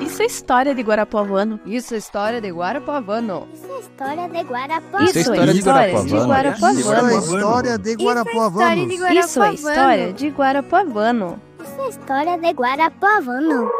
Isso é história de Guarapuavano. Isso é história de Guarapuavano. Isso é história de Guarapuavano. Isso é história de Guarapuavano. Isso é história de Guarapuavano. Isso é história de Guarapuavano. Isso é história de Guarapuavano.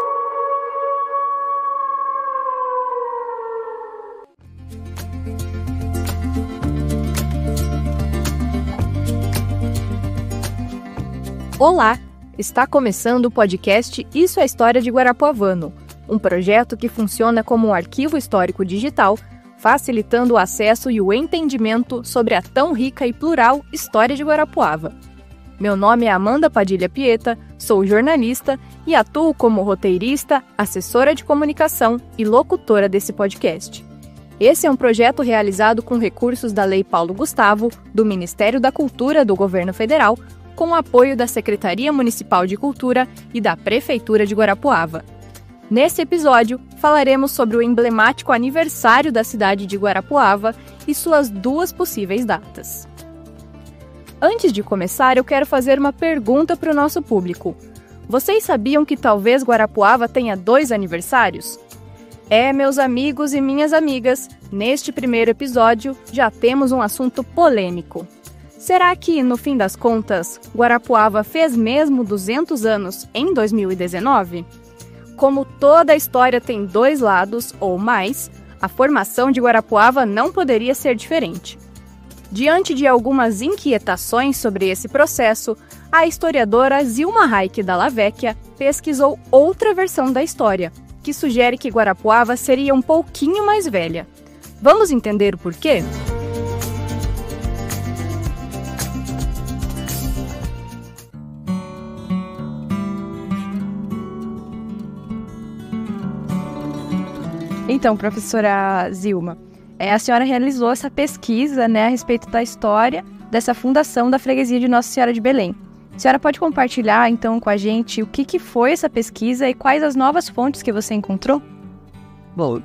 Olá! Está começando o podcast Isso é História de Guarapuavano, um projeto que funciona como um arquivo histórico digital, facilitando o acesso e o entendimento sobre a tão rica e plural história de Guarapuava. Meu nome é Amanda Padilha Pieta, sou jornalista e atuo como roteirista, assessora de comunicação e locutora desse podcast. Esse é um projeto realizado com recursos da Lei Paulo Gustavo, do Ministério da Cultura do Governo Federal, com o apoio da Secretaria Municipal de Cultura e da Prefeitura de Guarapuava. Nesse episódio, falaremos sobre o emblemático aniversário da cidade de Guarapuava e suas duas possíveis datas. Antes de começar, eu quero fazer uma pergunta para o nosso público. Vocês sabiam que talvez Guarapuava tenha 2 aniversários? Meus amigos e minhas amigas, neste primeiro episódio já temos um assunto polêmico. Será que, no fim das contas, Guarapuava fez mesmo 200 anos em 2019? Como toda a história tem 2 lados ou mais, a formação de Guarapuava não poderia ser diferente. Diante de algumas inquietações sobre esse processo, a historiadora Zilma Raik Dalla Vecchia pesquisou outra versão da história, que sugere que Guarapuava seria um pouquinho mais velha. Vamos entender o porquê? Então, professora Zilma, a senhora realizou essa pesquisa, a respeito da história dessa fundação da freguesia de Nossa Senhora de Belém. A senhora pode compartilhar, então, com a gente o que foi essa pesquisa e quais as novas fontes que você encontrou? Bom,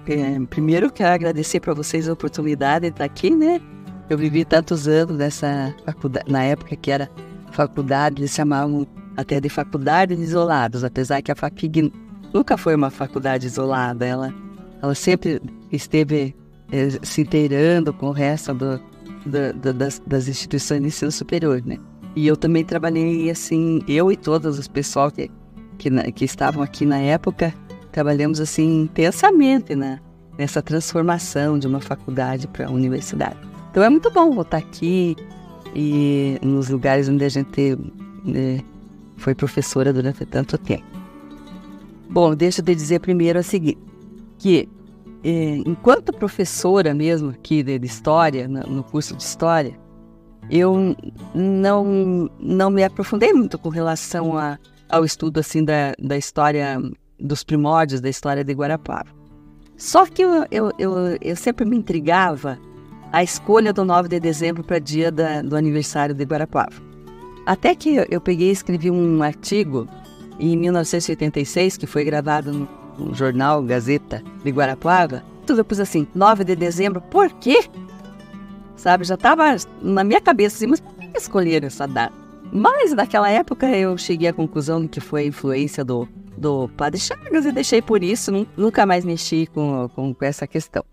primeiro quero agradecer para vocês a oportunidade de estar aqui, Eu vivi tantos anos nessa faculdade, na época que era faculdade, eles chamavam até de faculdade de isolados, apesar que a FAPIG nunca foi uma faculdade isolada, ela sempre esteve se inteirando com o resto das instituições de ensino superior, E eu também trabalhei, assim, eu e todos os pessoal que estavam aqui na época, trabalhamos, assim, intensamente, nessa transformação de uma faculdade para uma universidade. Então é muito bom voltar aqui e nos lugares onde a gente foi professora durante tanto tempo. Bom, deixa eu te dizer primeiro o seguinte, que enquanto professora mesmo aqui de história, no curso de história, eu não me aprofundei muito com relação ao estudo assim da história, dos primórdios da história de Guarapuava. Só que eu sempre me intrigava a escolha do 9 de dezembro para dia do aniversário de Guarapuava. Até que eu peguei e escrevi um artigo em 1986, que foi gravado no jornal Gazeta de Guarapuava. Tudo eu pus assim, 9 de dezembro, por quê? Sabe, já estava na minha cabeça assim, mas por que escolher essa data? Mas naquela época eu cheguei à conclusão de que foi a influência do Padre Chagas e deixei por isso, nunca mais mexi com essa questão.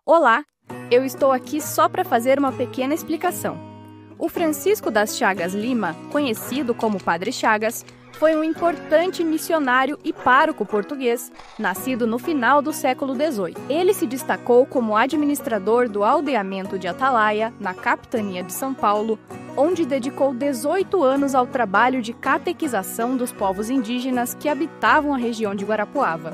Olá, eu estou aqui só para fazer uma pequena explicação. O Francisco das Chagas Lima, conhecido como Padre Chagas, foi um importante missionário e pároco português, nascido no final do século XVIII. Ele se destacou como administrador do aldeamento de Atalaia, na capitania de São Paulo, onde dedicou 18 anos ao trabalho de catequização dos povos indígenas que habitavam a região de Guarapuava.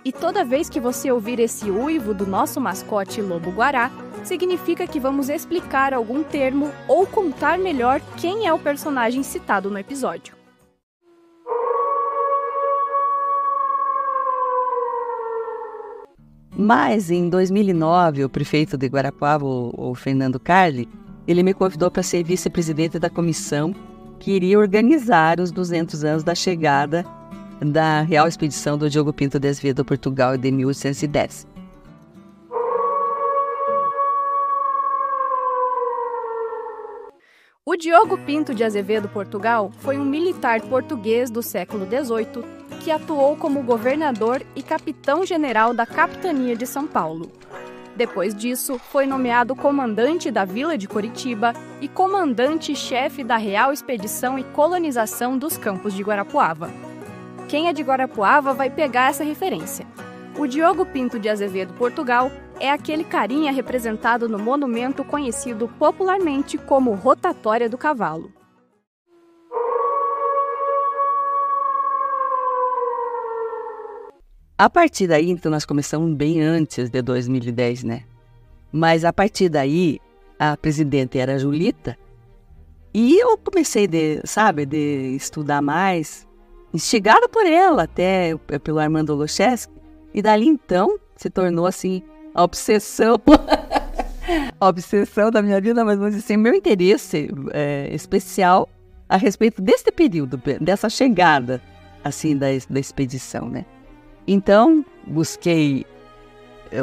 E toda vez que você ouvir esse uivo do nosso mascote lobo-guará, significa que vamos explicar algum termo ou contar melhor quem é o personagem citado no episódio. Mas, em 2009, o prefeito de Guarapuava, o Fernando Carli, ele me convidou para ser vice-presidente da comissão que iria organizar os 200 anos da chegada da Real Expedição do Diogo Pinto de Azevedo a Portugal de 1810. Diogo Pinto de Azevedo Portugal foi um militar português do século XVIII que atuou como governador e capitão-general da Capitania de São Paulo. Depois disso, foi nomeado comandante da Vila de Coritiba e comandante-chefe da Real Expedição e Colonização dos Campos de Guarapuava. Quem é de Guarapuava vai pegar essa referência. O Diogo Pinto de Azevedo Portugal é aquele carinha representado no monumento conhecido popularmente como Rotatória do Cavalo. A partir daí, então, nós começamos bem antes de 2010, né? Mas a partir daí, a presidente era a Julita, e eu comecei de estudar mais, instigada por ela, até pelo Armando Locheski, e dali então se tornou assim a obsessão, a obsessão da minha vida, mas vamos dizer assim, meu interesse especial a respeito desse período, dessa chegada assim da expedição, né? Então, busquei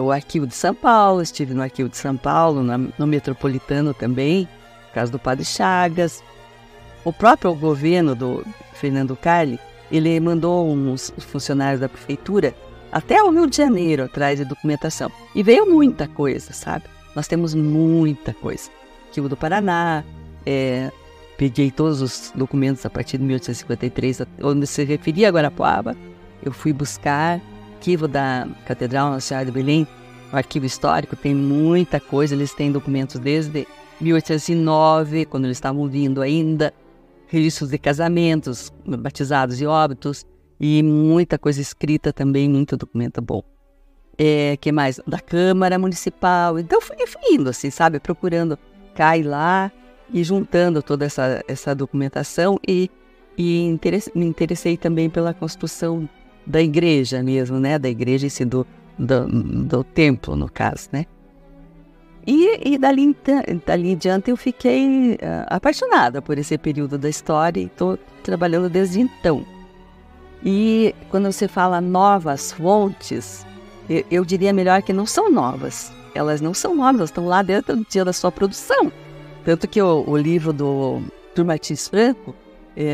o Arquivo de São Paulo, estive no Arquivo de São Paulo, no Metropolitano também, por causa do Padre Chagas. O próprio governo do Fernando Carli, ele mandou uns funcionários da prefeitura até o Rio de Janeiro atrás de documentação. E veio muita coisa, sabe? Nós temos muita coisa. Arquivo do Paraná, peguei todos os documentos a partir de 1853, onde se referia a Guarapuava. Eu fui buscar arquivo da Catedral Nossa Senhora de Belém, o arquivo histórico, tem muita coisa, eles têm documentos desde 1809, quando eles estavam vindo ainda, registros de casamentos, batizados e óbitos, e muita coisa escrita também, muito documento bom. Que mais? Da Câmara Municipal. Então fui indo, assim, sabe, procurando cá e lá, e juntando toda essa documentação, e me interessei também pela construção da igreja mesmo, né? Da igreja e do templo, no caso, né? E dali em diante eu fiquei apaixonada por esse período da história e estou trabalhando desde então. E quando você fala novas fontes, eu diria melhor que não são novas. Elas não são novas, elas estão lá desde o dia da sua produção. Tanto que o livro do Martins Franco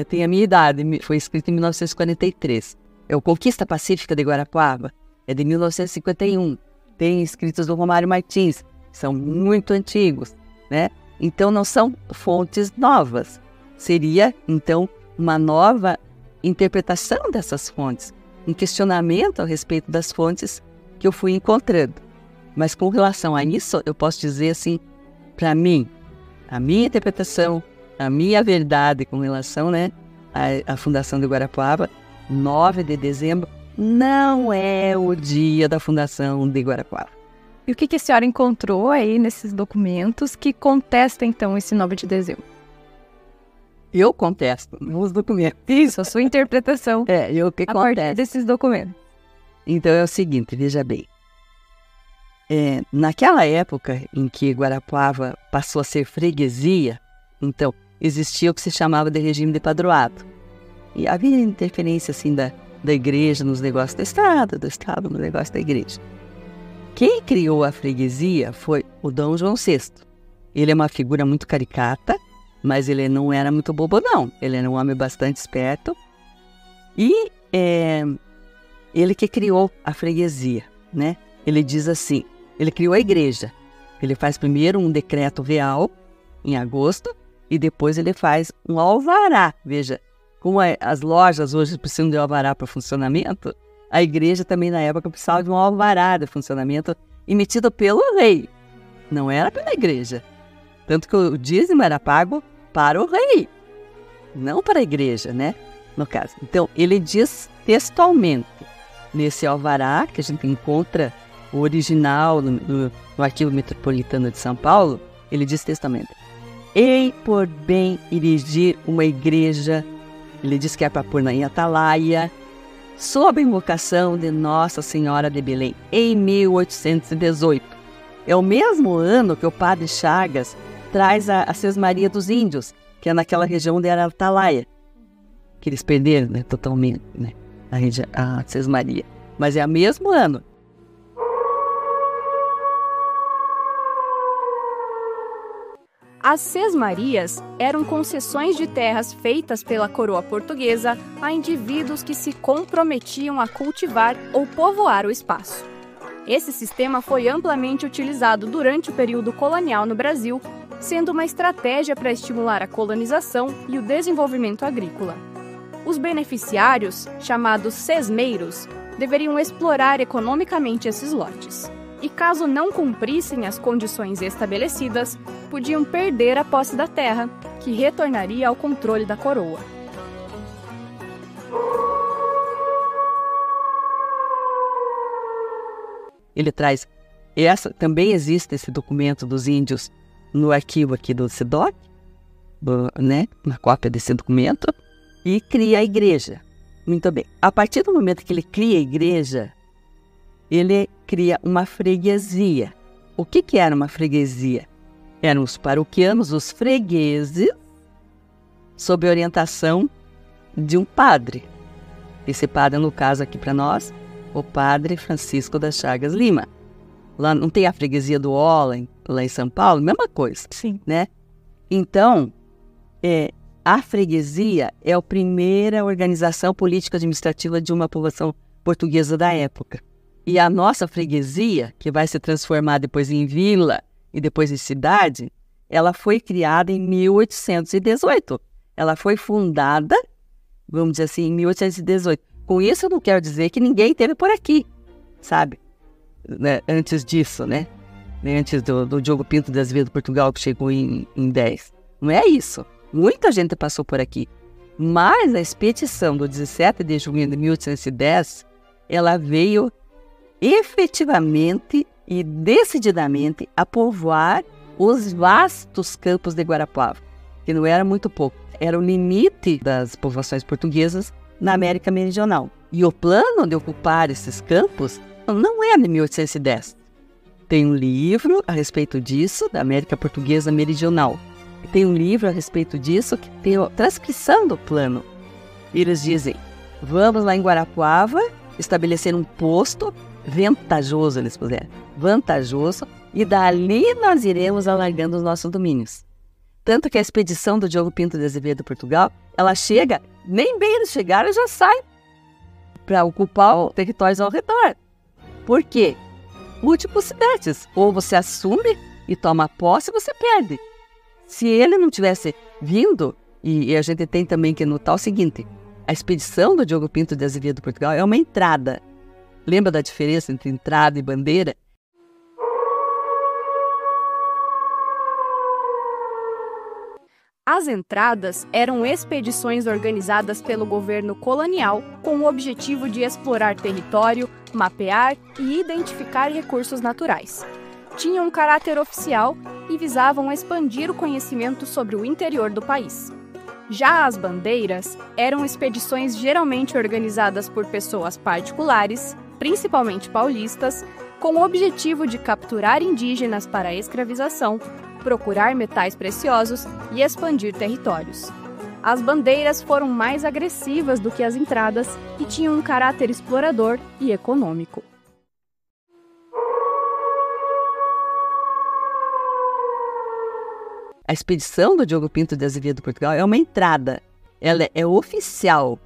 tem a minha idade, foi escrito em 1943. É o Conquista Pacífica de Guarapuava, é de 1951. Tem escritos do Romário Martins, são muito antigos, né? Então não são fontes novas. Seria, então, uma nova interpretação dessas fontes, um questionamento a respeito das fontes que eu fui encontrando. Mas com relação a isso, eu posso dizer assim, para mim, a minha interpretação, a minha verdade com relação, né, à fundação de Guarapuava, 9 de dezembro, não é o dia da fundação de Guarapuava. E o que a senhora encontrou aí nesses documentos que contesta, então, esse 9 de dezembro? Eu contesto os documentos. Isso, a sua interpretação. Eu que contesto. A partir desses documentos. Então é o seguinte, veja bem. Naquela época em que Guarapuava passou a ser freguesia, então existia o que se chamava de regime de padroado. E havia interferência assim da igreja nos negócios do Estado no negócio da igreja. Quem criou a freguesia foi o Dom João VI. Ele é uma figura muito caricata, mas ele não era muito bobo, não. Ele era um homem bastante esperto. E ele que criou a freguesia, né? Ele diz assim, ele criou a igreja. Ele faz primeiro um decreto real, em agosto, e depois ele faz um alvará. Veja, como as lojas hoje precisam de um alvará para funcionamento, a igreja também na época precisava de um alvará de funcionamento emitido pelo rei. Não era pela igreja. Tanto que o dízimo era pago para o rei, não para a igreja, né? No caso. Então, ele diz textualmente, nesse alvará, que a gente encontra o original no Arquivo Metropolitano de São Paulo, ele diz textualmente, ei por bem erigir uma igreja, ele diz que é para pôr em Atalaia, sob a invocação de Nossa Senhora de Belém, em 1818. É o mesmo ano que o Padre Chagas traz a Sesmaria dos Índios, que é naquela região onde era Atalaia, que eles perderam, né, totalmente, né, a Sesmaria. Mas é o mesmo ano. As sesmarias eram concessões de terras feitas pela coroa portuguesa a indivíduos que se comprometiam a cultivar ou povoar o espaço. Esse sistema foi amplamente utilizado durante o período colonial no Brasil, sendo uma estratégia para estimular a colonização e o desenvolvimento agrícola. Os beneficiários, chamados sesmeiros, deveriam explorar economicamente esses lotes. E caso não cumprissem as condições estabelecidas, podiam perder a posse da terra, que retornaria ao controle da coroa. Ele traz, também existe esse documento dos índios no arquivo aqui do SIDOC, né, na cópia desse documento, e cria a igreja. Muito bem. A partir do momento que ele cria a igreja, ele cria uma freguesia. O que era uma freguesia? Eram os paroquianos, os fregueses, sob orientação de um padre. Esse padre, no caso aqui para nós, o padre Francisco das Chagas Lima. Lá não tem a freguesia do Ola, lá em São Paulo? Mesma coisa. Sim. Né? Então, a freguesia é a primeira organização política administrativa de uma população portuguesa da época. E a nossa freguesia, que vai se transformar depois em vila e depois em cidade, ela foi criada em 1818. Ela foi fundada, vamos dizer assim, em 1818. Com isso eu não quero dizer que ninguém esteve por aqui, sabe? Né? Antes disso, né? Antes do Diogo Pinto de Azevedo Portugal, que chegou em 10. Não é isso. Muita gente passou por aqui. Mas a expedição do 17 de junho de 1810, ela veio efetivamente e decididamente a povoar os vastos campos de Guarapuava, que não era muito pouco. Era o limite das povoações portuguesas na América Meridional. E o plano de ocupar esses campos não é de 1810. Tem um livro a respeito disso, da América Portuguesa Meridional. Tem um livro a respeito disso que tem a transcrição do plano. Eles dizem, vamos lá em Guarapuava estabelecer um posto vantajoso, eles puseram, vantajoso, e dali nós iremos alargando os nossos domínios. Tanto que a expedição do Diogo Pinto de Azevedo Portugal, ela chega, nem bem eles chegaram, já sai para ocupar os territórios ao redor. Por quê? Multiplicidades. Ou você assume e toma posse, você perde. Se ele não tivesse vindo, e a gente tem também que notar o seguinte, a expedição do Diogo Pinto de Azevedo Portugal é uma entrada. Lembra da diferença entre entrada e bandeira? As entradas eram expedições organizadas pelo governo colonial com o objetivo de explorar território, mapear e identificar recursos naturais. Tinham um caráter oficial e visavam expandir o conhecimento sobre o interior do país. Já as bandeiras eram expedições geralmente organizadas por pessoas particulares, principalmente paulistas, com o objetivo de capturar indígenas para a escravização, procurar metais preciosos e expandir territórios. As bandeiras foram mais agressivas do que as entradas e tinham um caráter explorador e econômico. A expedição do Diogo Pinto de Azevedo Portugal é uma entrada. Ela é oficial.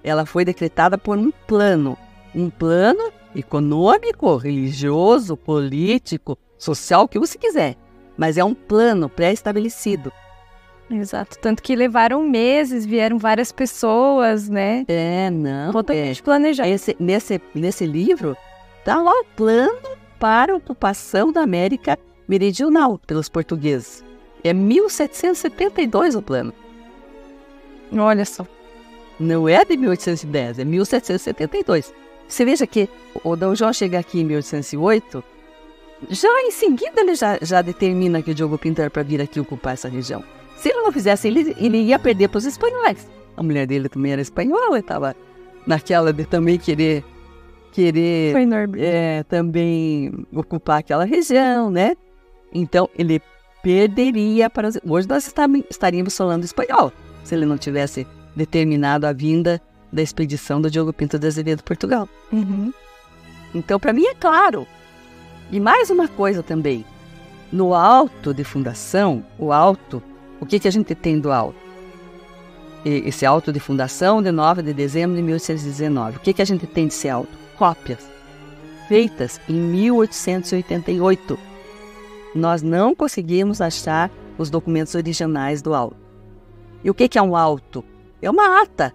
Ela foi decretada por um plano econômico, religioso, político, social, o que você quiser. Mas é um plano pré-estabelecido. Exato. Tanto que levaram meses, vieram várias pessoas, né? Totalmente planejado. Nesse livro, está lá o plano para a ocupação da América Meridional pelos portugueses. É 1772 o plano. Olha só. Não é de 1810, é 1772. Você veja que o Dom João chega aqui em 1808, já em seguida ele já determina que o Diogo Pinto era para vir aqui ocupar essa região. Se ele não fizesse, ele ia perder para os espanhóis. A mulher dele também era espanhola, estava naquela de também querer também ocupar aquela região, né? Então ele perderia para os... Hoje nós estaríamos falando espanhol, se ele não tivesse determinado a vinda da expedição do Diogo Pinto de Azevedo Portugal. Uhum. Então, para mim é claro. E mais uma coisa também. No auto de fundação, o que a gente tem do auto? Esse auto de fundação de 9 de dezembro de 1819. O que a gente tem desse auto? Cópias feitas em 1888. Nós não conseguimos achar os documentos originais do auto. E o que é um auto? É uma ata.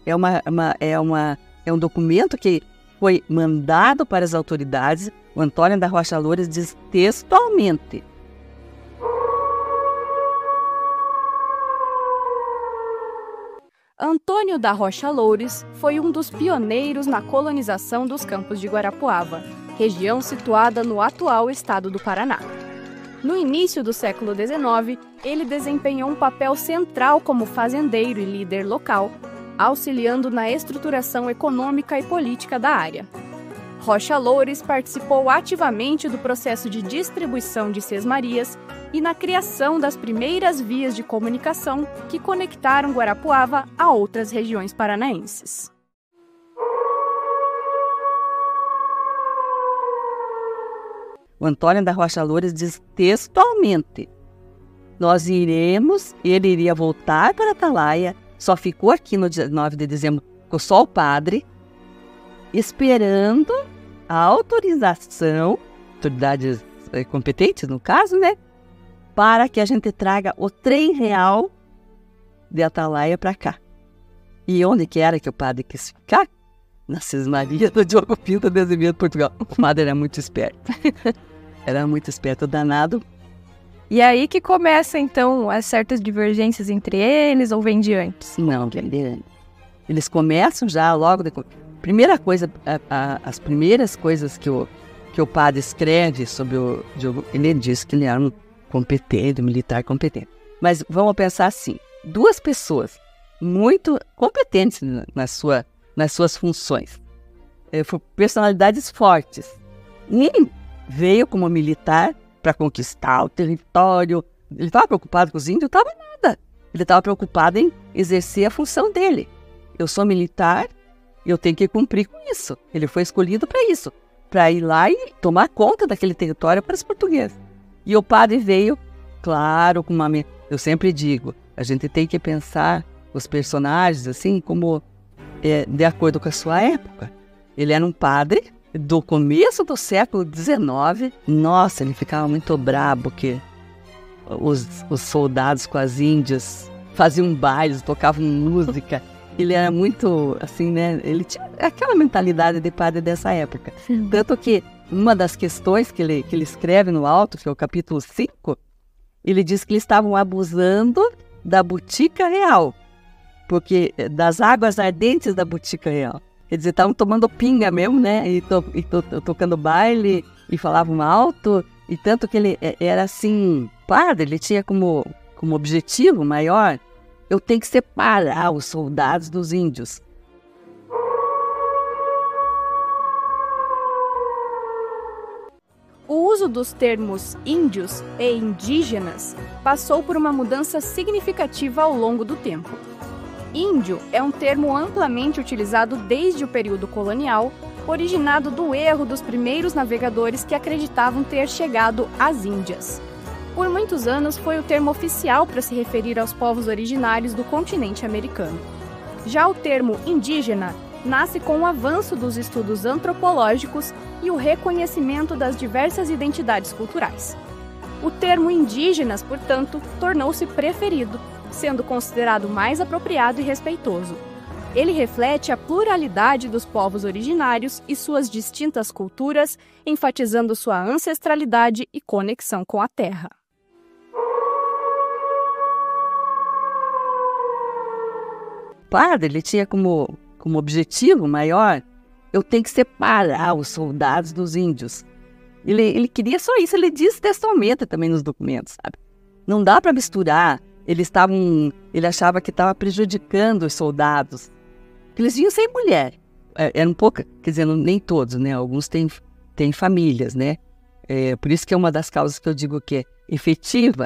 É um documento que foi mandado para as autoridades. O Antônio da Rocha Loures diz textualmente: Antônio da Rocha Loures foi um dos pioneiros na colonização dos Campos de Guarapuava, região situada no atual estado do Paraná. No início do século XIX, ele desempenhou um papel central como fazendeiro e líder local, auxiliando na estruturação econômica e política da área. Rocha Loures participou ativamente do processo de distribuição de sesmarias e na criação das primeiras vias de comunicação que conectaram Guarapuava a outras regiões paranaenses. O Antônio da Rocha Loures diz textualmente: ele iria voltar para Atalaia, só ficou aqui no dia 9 de dezembro com só o padre, esperando a autorização, autoridades competentes no caso, né, para que a gente traga o trem real de Atalaia para cá. E onde que era que o padre quis ficar? Na Sesmaria do Diogo Pinto de Azevedo, Portugal. O padre era muito esperto. Era muito esperto, danado. E aí que começa, então, as certas divergências entre eles, ou vem de antes? Não, vem de antes. Eles começam já logo depois. Primeira coisa, as primeiras coisas que o padre escreve sobre o Diogo, ele diz que ele era um competente, um militar competente. Mas vamos pensar assim, duas pessoas muito competentes nas suas funções, personalidades fortes. Veio como militar para conquistar o território. Ele estava preocupado com os índios? Não estava nada. Ele estava preocupado em exercer a função dele. Eu sou militar, eu tenho que cumprir com isso. Ele foi escolhido para isso, para ir lá e tomar conta daquele território para os portugueses. E o padre veio, claro, com uma... Eu sempre digo, a gente tem que pensar os personagens assim como de acordo com a sua época. Ele era um padre do começo do século XIX. Nossa, ele ficava muito brabo que os soldados com as índias faziam bailes, tocavam música. Ele era muito, assim, né? Ele tinha aquela mentalidade de padre dessa época. Tanto que uma das questões que ele escreve no alto, que é o capítulo 5, ele diz que eles estavam abusando da botica real, porque das águas ardentes da botica real. Quer dizer, estavam tomando pinga mesmo, né? E tocando baile e falavam alto. E tanto que ele era assim, padre, ele tinha como objetivo maior: eu tenho que separar os soldados dos índios. O uso dos termos índios e indígenas passou por uma mudança significativa ao longo do tempo. Índio é um termo amplamente utilizado desde o período colonial, originado do erro dos primeiros navegadores que acreditavam ter chegado às Índias. Por muitos anos foi o termo oficial para se referir aos povos originários do continente americano. Já o termo indígena nasce com o avanço dos estudos antropológicos e o reconhecimento das diversas identidades culturais. O termo indígenas, portanto, tornou-se preferido, sendo considerado mais apropriado e respeitoso. Ele reflete a pluralidade dos povos originários e suas distintas culturas, enfatizando sua ancestralidade e conexão com a terra. O padre, ele tinha como objetivo maior: eu tenho que separar os soldados dos índios. Ele queria só isso, ele diz textualmente também nos documentos, sabe? Não dá para misturar. Ele achava que estava prejudicando os soldados. Eles vinham sem mulher. Era um pouco, quer dizer, nem todos, né? Alguns têm famílias, né? Por isso que é uma das causas que eu digo que é efetivo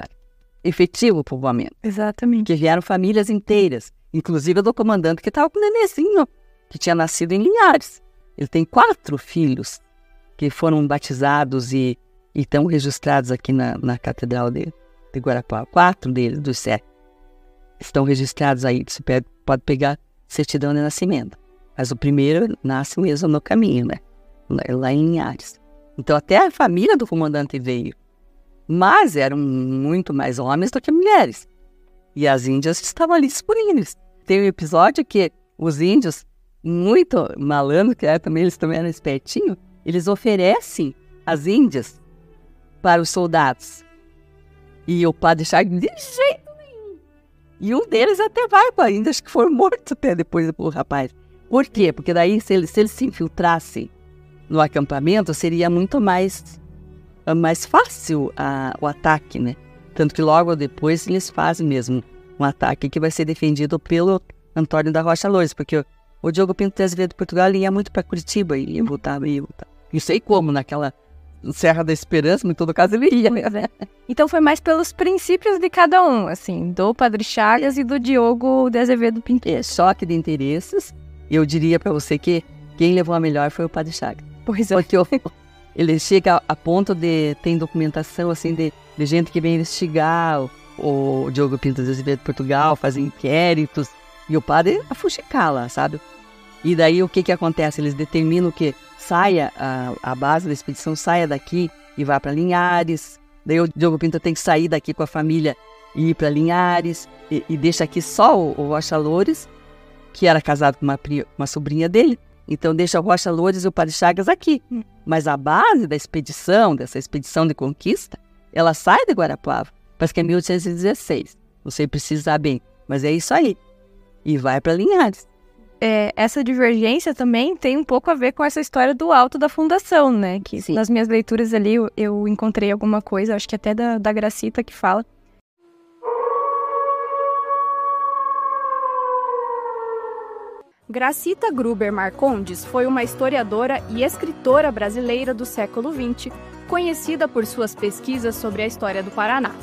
o povoamento. Exatamente. Que vieram famílias inteiras. Inclusive do comandante que estava com o nenenzinho, que tinha nascido em Linhares. Ele tem 4 filhos que foram batizados e e estão registrados aqui na Catedral de Guarapuava. 4 deles, dos 7, estão registrados aí. Você pode pegar certidão de nascimento. Mas o primeiro nasce mesmo no caminho, né? Lá em Linhares. Então até a família do comandante veio. Mas eram muito mais homens do que mulheres. E as índias estavam ali disponíveis. Tem um episódio que os índios, muito malandro, que também eles também eram espertinhos, eles oferecem as índias para os soldados. E o padre Chagas, de jeito nenhum. E um deles até vai para a Índia, acho que foi morto até depois do rapaz. Por quê? Porque daí, se eles se infiltrassem no acampamento, seria muito mais fácil o ataque, né? Tanto que logo depois eles fazem mesmo um ataque que vai ser defendido pelo Antônio da Rocha Loures, porque o Diogo Pinto de Azevedo de Portugal ia muito para Curitiba, ele ia voltar. Não sei como, naquela Serra da Esperança, mas em todo caso ele ia. Então foi mais pelos princípios de cada um, assim, do Padre Chagas e do Diogo de Azevedo Pinto. Choque de interesses. Eu diria para você que quem levou a melhor foi o Padre Chagas. Pois é. Porque ele chega a ponto de... Tem documentação, assim, de gente que vem investigar o Diogo Pinto de Azevedo de Portugal, fazer inquéritos, e o padre a fuxicar lá, sabe? E daí o que acontece? Eles determinam que saia, a base da expedição saia daqui e vá para Linhares. Daí o Diogo Pinto tem que sair daqui com a família e ir para Linhares, e deixa aqui só o Rocha Loures, que era casado com uma sobrinha dele. Então deixa o Rocha Loures e o Padre Chagas aqui. Mas a base da expedição, dessa expedição de conquista, ela sai de Guarapuava. Parece que é 1816. Não sei precisar bem, mas é isso aí. E vai para Linhares. Essa divergência também tem um pouco a ver com essa história do alto da fundação, né? Que sim, nas minhas leituras ali eu encontrei alguma coisa, acho que até da Gracita que fala. Gracita Gruber Marcondes foi uma historiadora e escritora brasileira do século XX, conhecida por suas pesquisas sobre a história do Paraná.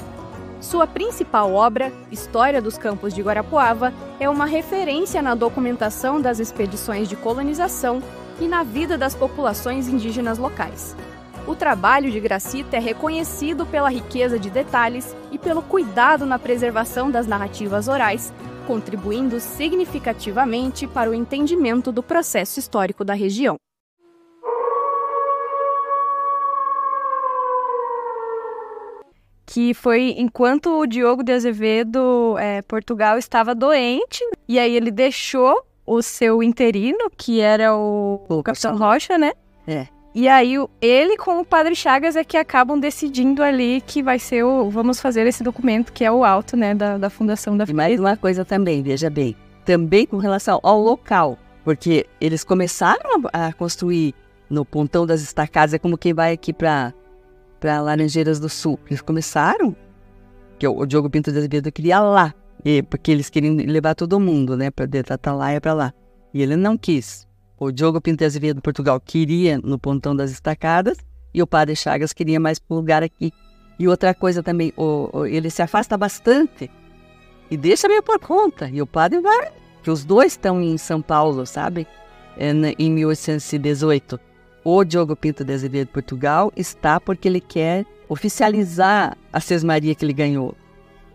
Sua principal obra, História dos Campos de Guarapuava, é uma referência na documentação das expedições de colonização e na vida das populações indígenas locais. O trabalho de Gracita é reconhecido pela riqueza de detalhes e pelo cuidado na preservação das narrativas orais, contribuindo significativamente para o entendimento do processo histórico da região. Que foi enquanto o Diogo de Azevedo, Portugal, estava doente, e aí ele deixou o seu interino, que era o Capitão Rocha, né? E aí ele com o Padre Chagas é que acabam decidindo ali que vai ser vamos fazer esse documento, que é o alto, né, da fundação da... E mais uma coisa também, veja bem, também com relação ao local, porque eles começaram a construir no Pontão das Estacadas, é como quem vai aqui para Laranjeiras do Sul. Eles começaram, que o Diogo Pinto de Azevedo queria lá, porque eles queriam levar todo mundo, né, para Atalaia para lá. E ele não quis. O Diogo Pinto de Azevedo de Portugal queria no Pontão das Estacadas e o Padre Chagas queria mais para o lugar aqui. E outra coisa também, ele se afasta bastante e deixa meio por conta. E o padre vai, que os dois estão em São Paulo, sabe? Em 1818. O Diogo Pinto de Azevedo de Portugal está porque ele quer oficializar a sesmaria que ele ganhou,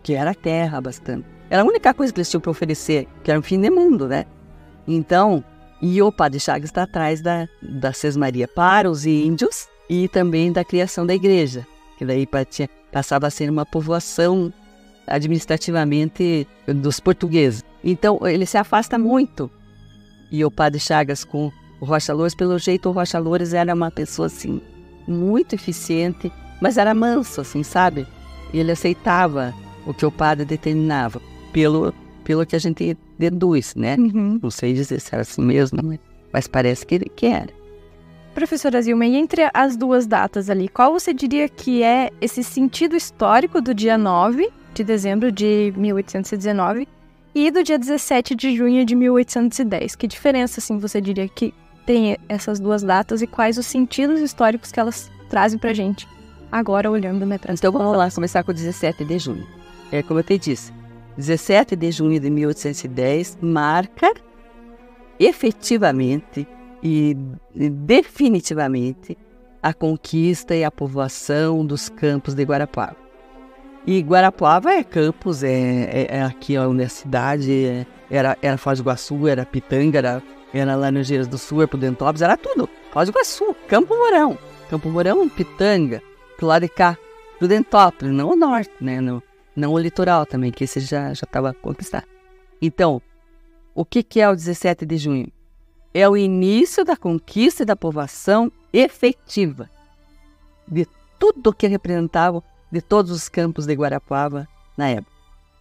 que era terra bastante. Era a única coisa que eles tinham para oferecer, que era um fim de mundo, né? Então, e o Padre Chagas está atrás da sesmaria para os índios e também da criação da igreja, que daí passava a ser uma povoação administrativamente dos portugueses. Então, ele se afasta muito. E o Padre Chagas com o Rocha Loures, pelo jeito o Rocha Loures era uma pessoa assim, muito eficiente, mas era manso, assim, sabe? E ele aceitava o que o padre determinava, pelo que a gente deduz, né? Uhum. Não sei dizer se era assim mesmo, mas parece que era. Professora Zilma, e entre as duas datas ali, qual você diria que é esse sentido histórico do dia 9 de dezembro de 1819 e do dia 17 de junho de 1810? Que diferença, assim, você diria que tem essas duas datas e quais os sentidos históricos que elas trazem pra gente agora, olhando, né? Então vamos lá, começar com o 17 de junho. Como eu te disse, 17 de junho de 1810 marca efetivamente e definitivamente a conquista e a povoação dos campos de Guarapuava. E Guarapuava é campos, é aqui onde é a cidade, era Foz do Iguaçu, era Pitanga, era Laranjeiras do Sul, era Prudentópolis, era tudo. Foz do Iguaçu, Campo Mourão, Pitanga, pro lado de cá, Prudentópolis, não o norte, né? Não o litoral também, que esse já estava conquistado. Então, o que é o 17 de junho? É o início da conquista e da povoação efetiva de tudo que representava de todos os campos de Guarapuava na época.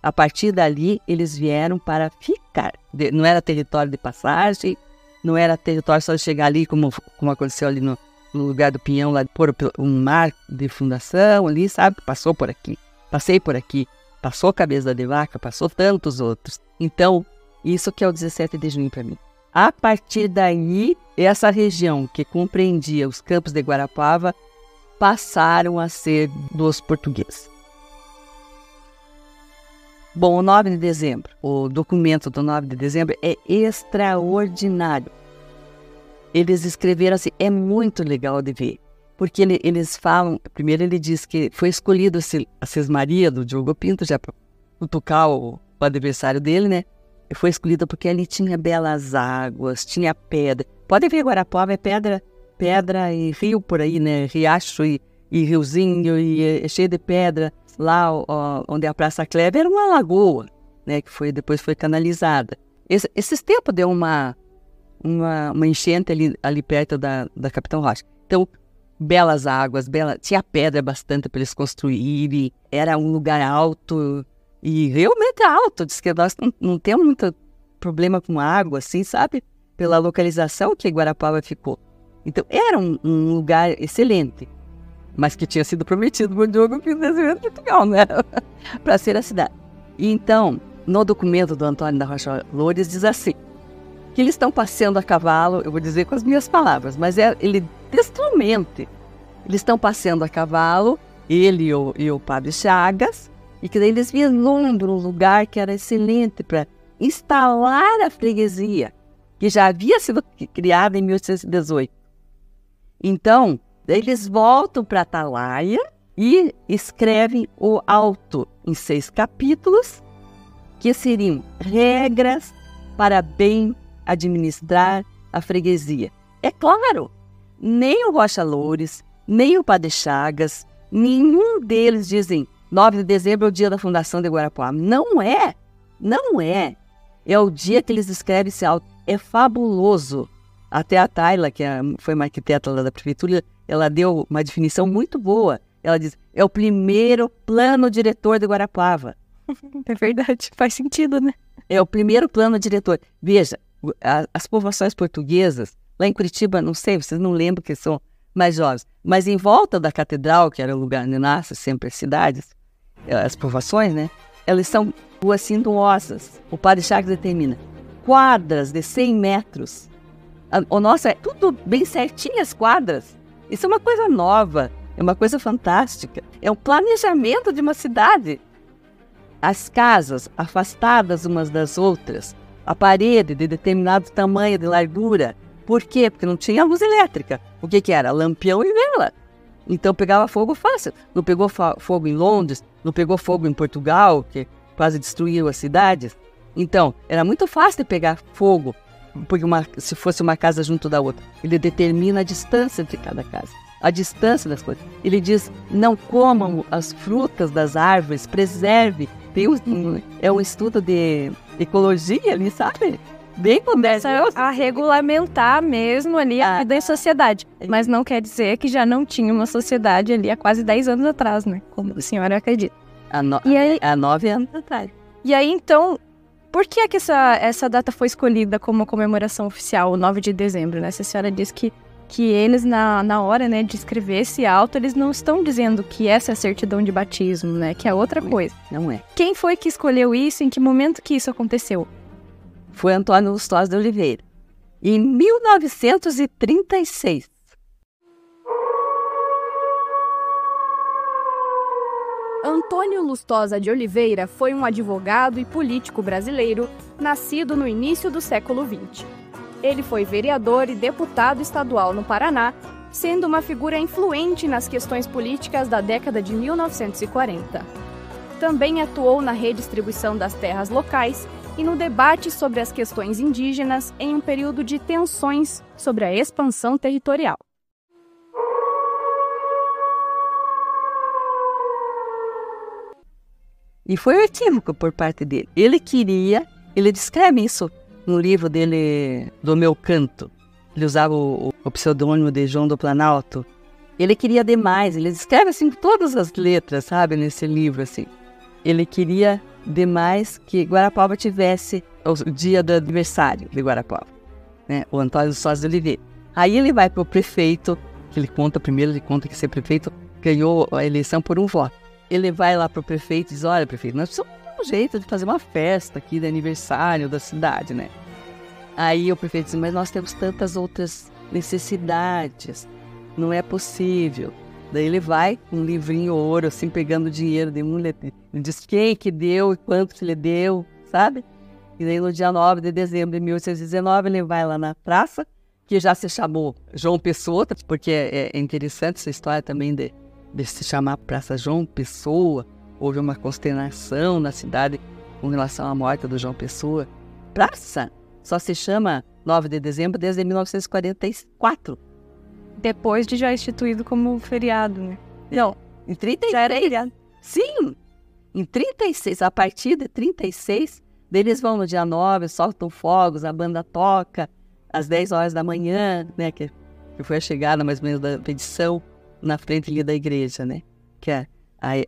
A partir dali, eles vieram para ficar. Não era território de passagem, não era território só de chegar ali, como aconteceu ali no lugar do Pinhão, lá por um mar de fundação ali, sabe? Passou por aqui, passei por aqui, passou Cabeça de Vaca, passou tantos outros. Então, isso que é o 17 de junho para mim. A partir daí, essa região que compreendia os campos de Guarapuava passaram a ser dos portugueses. Bom, o 9 de dezembro, o documento do 9 de dezembro é extraordinário. Eles escreveram assim, é muito legal de ver, porque eles falam, primeiro ele diz que foi escolhido a Cismaria do Diogo Pinto, já para cutucar o adversário dele, né? Foi escolhida porque ali tinha belas águas, tinha pedra. Pode ver, Guarapuava é pedra e rio por aí, né? Riacho e riozinho, e é cheio de pedra. Lá onde é a Praça Cleve era uma lagoa, né? Que depois foi canalizada. Esses tempos deu uma enchente ali perto da Capitão Rocha. Então, belas águas, tinha pedra bastante para eles construírem. Era um lugar alto. E realmente alto, diz que nós não temos muito problema com água, assim, sabe? Pela localização que Guarapuava ficou. Então, era um lugar excelente, mas que tinha sido prometido por Diogo Pinto de Portugal, né? Para ser a cidade. E então, no documento do Antônio da Rocha Loures, diz assim, que eles estão passeando a cavalo, eu vou dizer com as minhas palavras, mas ele textualmente, eles estão passeando a cavalo, ele e o padre Chagas, e que daí eles vislumbram um lugar que era excelente para instalar a freguesia, que já havia sido criada em 1818. Então, daí eles voltam para Atalaia e escrevem o auto em 6 capítulos, que seriam regras para bem administrar a freguesia. É claro, nem o Rocha Loures, nem o padre Chagas, nenhum deles dizem 9 de dezembro é o dia da fundação de Guarapuava. Não é. É o dia que eles escrevem esse auto. É fabuloso. Até a Tayla, que foi uma arquiteta lá da prefeitura, ela deu uma definição muito boa. Ela diz, é o primeiro plano diretor de Guarapuava. É verdade, faz sentido, né? É o primeiro plano diretor. Veja, as povoações portuguesas, lá em Curitiba, não sei, vocês não lembram que são mais jovens, mas em volta da catedral, que era o lugar onde nascem sempre as cidades, as povoações, né? Elas são ruas sinuosas. O padre Chagas determina quadras de 100 metros. O nosso é tudo bem certinho, as quadras. Isso é uma coisa nova, é uma coisa fantástica. É um planejamento de uma cidade. As casas afastadas umas das outras, a parede de determinado tamanho de largura. Por quê? Porque não tinha luz elétrica. O que era? Lampião e vela. Então pegava fogo fácil. Não pegou fogo em Londres, não pegou fogo em Portugal, que quase destruiu as cidades. Então, era muito fácil de pegar fogo, porque se fosse uma casa junto da outra. Ele determina a distância de cada casa, a distância das coisas. Ele diz, não comam as frutas das árvores, preserve. É um estudo de ecologia ali, sabe? Bem começa a regulamentar mesmo ali a vida em sociedade. Mas não quer dizer que já não tinha uma sociedade ali há quase 10 anos atrás, né? Como a senhora acredita. Há 9 anos atrás. E aí, então, por que essa data foi escolhida como comemoração oficial, o 9 de dezembro, né? Se a senhora diz que eles, na hora, né, de escrever esse auto, eles não estão dizendo que essa é a certidão de batismo, né? Que é outra coisa. Não é. Quem foi que escolheu isso? Em que momento que isso aconteceu? Foi Antônio Lustosa de Oliveira, em 1936. Antônio Lustosa de Oliveira foi um advogado e político brasileiro, nascido no início do século XX. Ele foi vereador e deputado estadual no Paraná sendo uma figura influente nas questões políticas da década de 1940. Também atuou na redistribuição das terras locais e no debate sobre as questões indígenas em um período de tensões sobre a expansão territorial. E foi equívoco por parte dele. Ele descreve isso no livro dele, Do Meu Canto. Ele usava o pseudônimo de João do Planalto. Ele queria demais, ele descreve assim todas as letras, sabe, nesse livro, assim. Ele queria demais que Guarapuava tivesse o dia do aniversário de Guarapuava, né? O Antônio Sós de Oliveira. Aí ele vai para o prefeito, que ele conta que ser prefeito ganhou a eleição por um voto. Ele vai lá para o prefeito e diz, olha, prefeito, nós precisamos de um jeito de fazer uma festa aqui de aniversário da cidade, né? Aí o prefeito diz, mas nós temos tantas outras necessidades, não é possível. Daí ele vai com um livrinho ouro, assim, pegando dinheiro de mulher. Ele diz quem que deu e quanto que ele deu, sabe? E daí no dia 9 de dezembro de 1819, ele vai lá na praça, que já se chamou João Pessoa, porque é interessante essa história também de se chamar Praça João Pessoa. Houve uma consternação na cidade com relação à morte do João Pessoa. Praça só se chama 9 de dezembro desde 1944. Depois de já instituído como feriado, né? Não, em 36. Já era feriado. Sim, em 36, a partir de 36, eles vão no dia 9, soltam fogos, a banda toca, às 10 horas da manhã, né? Que foi a chegada mais ou menos da petição na frente ali da igreja, né? Que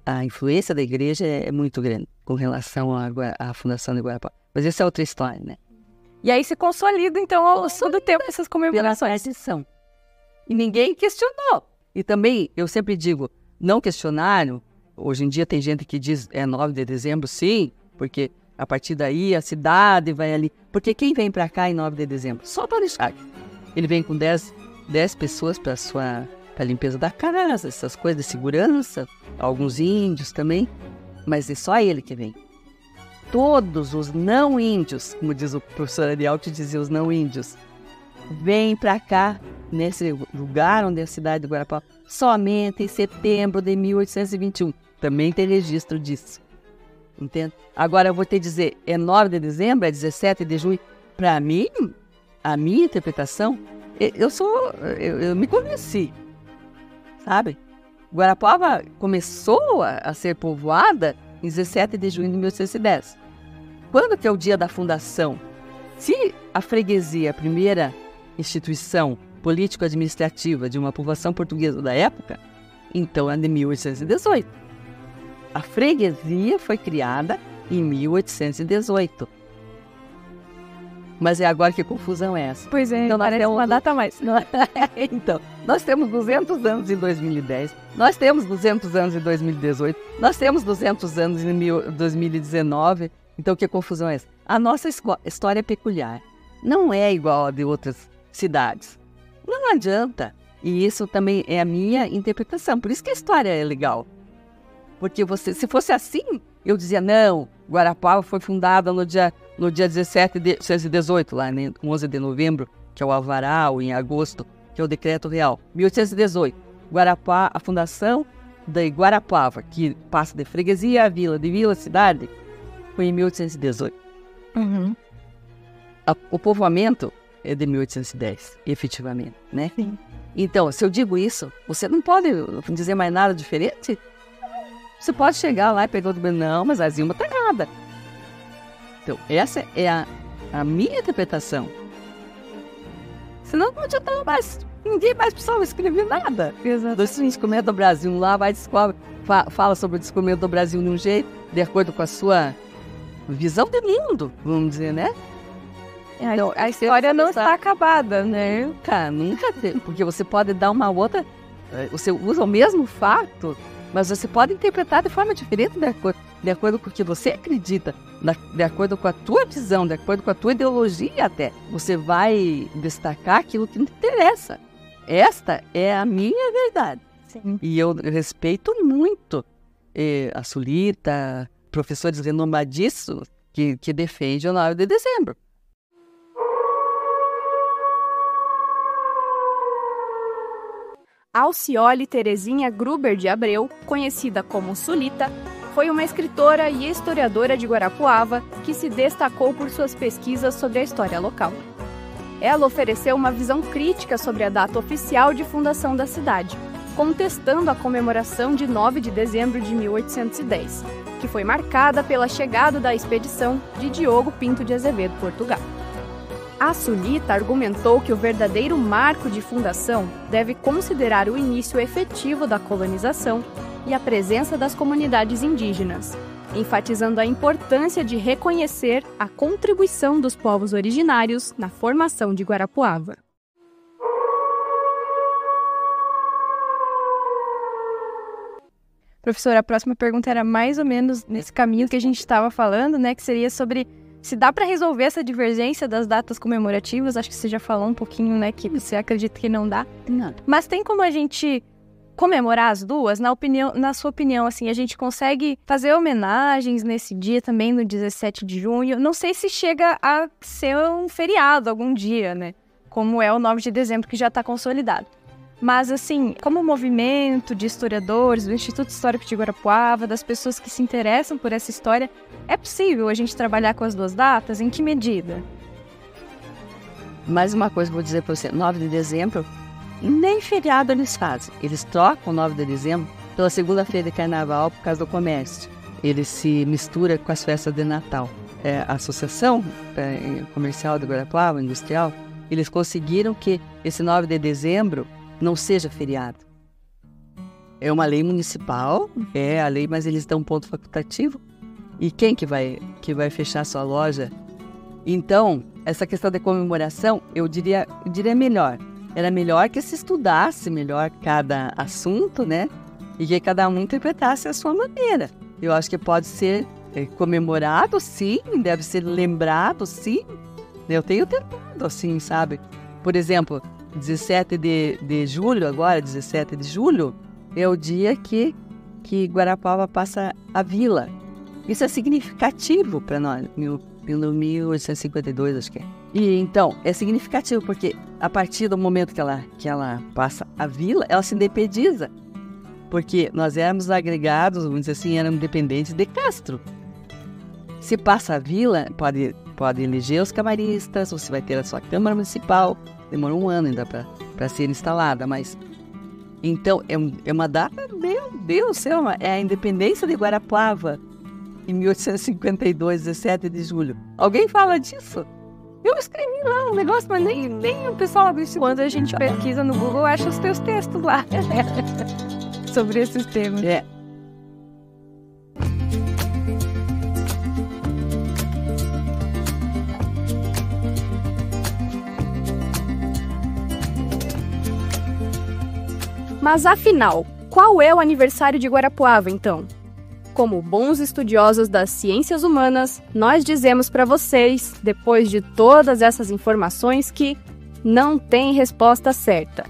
a influência da igreja é muito grande com relação à fundação de Guarapuava. Mas essa é outra história, né? E aí se consolida, então, ao longo do tempo essas Pela comemorações. tradição. E ninguém questionou. E também, eu sempre digo, não questionaram. Hoje em dia tem gente que diz, 9 de dezembro, sim, porque a partir daí a cidade vai ali. Porque quem vem para cá em 9 de dezembro? Só para Orixá. Ele vem com 10 pessoas para a limpeza da casa, essas coisas de segurança, alguns índios também, mas é só ele que vem. Todos os não índios, como diz o professor Ariel, que dizia os não índios, vêm para cá, nesse lugar onde é a cidade de Guarapuava, somente em setembro de 1821. Também tem registro disso. Entende? Agora eu vou te dizer, é 9 de dezembro, é 17 de junho. Para mim, a minha interpretação, eu me convenci, sabe? Guarapuava começou a ser povoada em 17 de junho de 1810. Quando que é o dia da fundação? Se a freguesia, a primeira instituição político-administrativa de uma povoação portuguesa da época, então é de 1818. A freguesia foi criada em 1818. Mas é agora que confusão é essa? Pois é, então, parece uma data a mais. Então, nós temos 200 anos em 2010, nós temos 200 anos em 2018, nós temos 200 anos em 2019. Então, que confusão é essa? A nossa história é peculiar. Não é igual a de outras cidades. Não adianta. E isso também é a minha interpretação. Por isso que a história é legal. Porque se fosse assim, eu dizia, não, Guarapuava foi fundada no dia 17 de 1818, lá, né, 11 de novembro, que é o alvará, ou em agosto, que é o decreto real. 1818, a fundação da Guarapuava, que passa de freguesia a vila, de vila a cidade, foi em 1818. Uhum. O povoamento é de 1810, efetivamente, né? Sim. Então, se eu digo isso, você não pode dizer mais nada diferente? Você pode chegar lá e pegar o documento, não, mas a Zilma está errada. Então, essa é a minha interpretação. Senão não adianta mais, ninguém mais precisava escrever nada. Exato. Do Descobrimento do Brasil, lá vai descobre, fala sobre o descobrimento do Brasil de um jeito, de acordo com a sua visão de mundo, vamos dizer, né? Então, a história não está acabada, né? Nunca teve, porque você pode dar uma outra, você usa o mesmo fato, mas você pode interpretar de forma diferente de acordo com o que você acredita, de acordo com a tua visão, de acordo com a tua ideologia até. Você vai destacar aquilo que te interessa. Esta é a minha verdade. Sim. E eu respeito muito a Sulita, professores renomadíssimos que defendem o 9 de dezembro. Alciole Terezinha Gruber de Abreu, conhecida como Sulita, foi uma escritora e historiadora de Guarapuava que se destacou por suas pesquisas sobre a história local. Ela ofereceu uma visão crítica sobre a data oficial de fundação da cidade, contestando a comemoração de 9 de dezembro de 1810, que foi marcada pela chegada da expedição de Diogo Pinto de Azevedo, Portugal. A Sulita argumentou que o verdadeiro marco de fundação deve considerar o início efetivo da colonização e a presença das comunidades indígenas, enfatizando a importância de reconhecer a contribuição dos povos originários na formação de Guarapuava. Professora, a próxima pergunta era mais ou menos nesse caminho que a gente estava falando, né? Que seria sobre se dá para resolver essa divergência das datas comemorativas. Acho que você já falou um pouquinho, né? Que você acredita que não dá. Não. Mas tem como a gente comemorar as duas? Na sua opinião, assim, a gente consegue fazer homenagens nesse dia também, no 17 de junho? Não sei se chega a ser um feriado algum dia, né? Como é o 9 de dezembro, que já está consolidado. Mas, assim, como movimento de historiadores, do Instituto Histórico de Guarapuava, das pessoas que se interessam por essa história, é possível a gente trabalhar com as duas datas? Em que medida? Mais uma coisa que eu vou dizer para você. 9 de dezembro, nem feriado eles fazem. Eles trocam o 9 de dezembro pela segunda-feira de carnaval por causa do comércio. Ele se mistura com as festas de Natal. A Associação Comercial de Guarapuava, Industrial, eles conseguiram que esse 9 de dezembro não seja feriado. É uma lei municipal, é a lei, mas eles dão um ponto facultativo. E quem que vai fechar sua loja? Então, essa questão da comemoração, eu diria melhor. Era melhor que se estudasse melhor cada assunto, né? E que cada um interpretasse a sua maneira. Eu acho que pode ser comemorado, sim, deve ser lembrado, sim. Eu tenho tentado, assim, sabe? Por exemplo, 17 de julho, agora, 17 de julho, é o dia que Guarapuava passa a vila. Isso é significativo para nós, pelo 1852, acho que é. E então, é significativo porque a partir do momento que ela passa a vila, ela se independiza. Porque nós éramos agregados, vamos dizer assim, éramos dependentes de Castro. Se passa a vila, pode eleger os camaristas, você vai ter a sua Câmara Municipal. Demorou um ano ainda para ser instalada, mas... Então, é uma data, meu Deus do céu, é a independência de Guarapuava, em 1852, 17 de julho. Alguém fala disso? Eu escrevi lá um negócio, mas nem o pessoal... Quando a gente pesquisa no Google, acha os teus textos lá. Sobre esses temas. É. Mas afinal, qual é o aniversário de Guarapuava, então? Como bons estudiosos das ciências humanas, nós dizemos para vocês, depois de todas essas informações, que não tem resposta certa.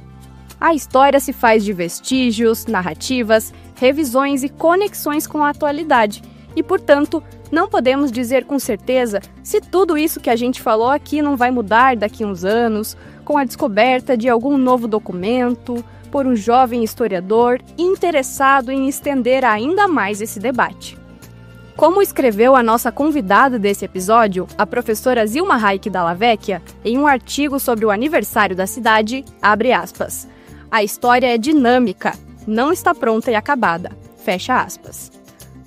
A história se faz de vestígios, narrativas, revisões e conexões com a atualidade, e, portanto, não podemos dizer com certeza se tudo isso que a gente falou aqui não vai mudar daqui a uns anos, com a descoberta de algum novo documento, por um jovem historiador interessado em estender ainda mais esse debate. Como escreveu a nossa convidada desse episódio, a professora Zilma Raik Dalla Vecchia, em um artigo sobre o aniversário da cidade, abre aspas, a história é dinâmica, não está pronta e acabada, fecha aspas.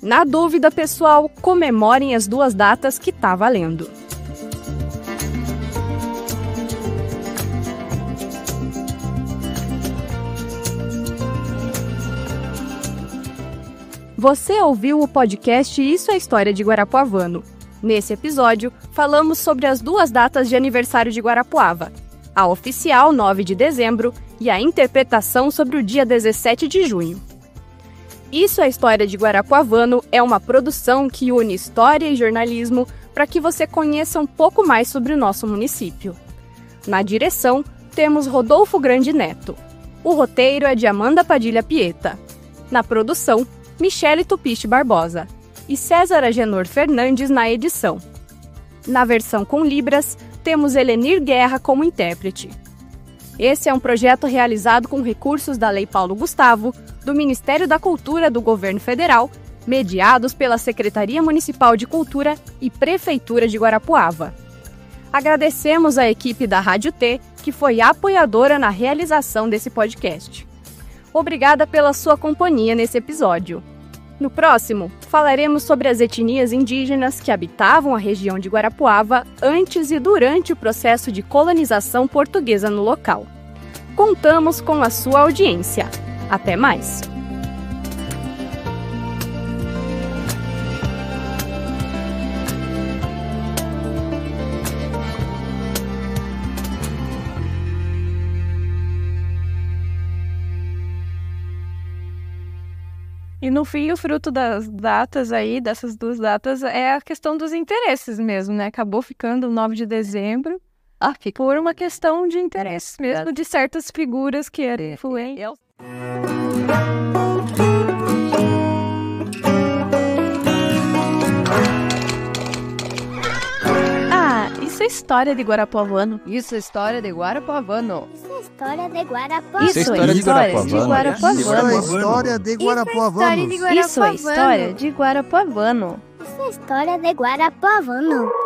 Na dúvida, pessoal, comemorem as duas datas que tá valendo. Você ouviu o podcast Isso é História de Guarapuavano. Nesse episódio, falamos sobre as duas datas de aniversário de Guarapuava, a oficial 9 de dezembro e a interpretação sobre o dia 17 de junho. Isso é História de Guarapuavano é uma produção que une história e jornalismo para que você conheça um pouco mais sobre o nosso município. Na direção, temos Rodolfo Grande Neto. O roteiro é de Amanda Padilha Pieta. Na produção, Michele Tupiche Barbosa e César Agenor Fernandes na edição. Na versão com Libras, temos Helenir Guerra como intérprete. Esse é um projeto realizado com recursos da Lei Paulo Gustavo, do Ministério da Cultura do Governo Federal, mediados pela Secretaria Municipal de Cultura e Prefeitura de Guarapuava. Agradecemos à equipe da Rádio T, que foi apoiadora na realização desse podcast. Obrigada pela sua companhia nesse episódio. No próximo, falaremos sobre as etnias indígenas que habitavam a região de Guarapuava antes e durante o processo de colonização portuguesa no local. Contamos com a sua audiência. Até mais! E no fim, o fruto das datas aí, dessas duas datas, é a questão dos interesses mesmo, né? Acabou ficando o 9 de dezembro por uma questão de interesses mesmo, de certas figuras que eram influentes. Isso é história de Guarapuavano. Isso é história de Guarapuavano. Isso é história de Guarapuavano. Isso é história de Guarapuavano. Isso é história de Guarapuavano. Isso é história de Guarapuavano. Isso é história de Guarapuavano.